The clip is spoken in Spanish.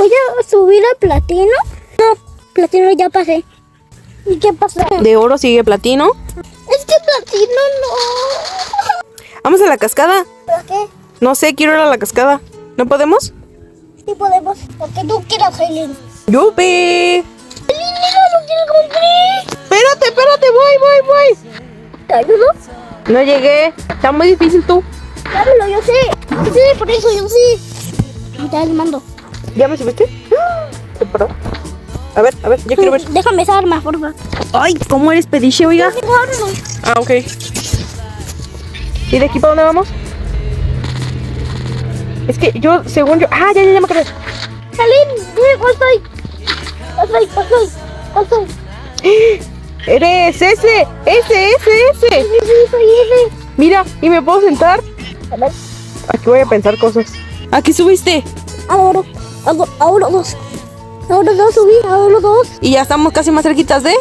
Voy a subir a platino. No, platino ya pasé. ¿Y qué pasa? De oro sigue platino. Es que platino no. Vamos a la cascada. ¿Para qué? No sé, quiero ir a la cascada. ¿No podemos? Sí podemos. Lo que tú quieras, Aileen. ¡Yupi! Aileen, mira lo que encontré. Espérate, voy. ¿Te ayudo? No llegué. Está muy difícil tú. Claro, yo sé. Sí, por eso yo sí. Me está animando. ¿Ya me subiste? ¿Qué paró? A ver, yo quiero ver. Déjame esa arma, por favor. Ay, ¿cómo eres pediche, oiga? No tengo arma. Ah, ok. ¿Y de aquí para dónde vamos? Es que yo, según yo... Ah, ya me acordé. Aileen, dime cuál soy. ¿Cuál soy? Eres ese. Sí, soy ese. Mira, ¿y me puedo sentar? A ver, Aquí voy a pensar cosas. ¿Aquí subiste? ahora dos. Ahora dos subí, ahora dos. Y ya estamos casi más cerquitas de...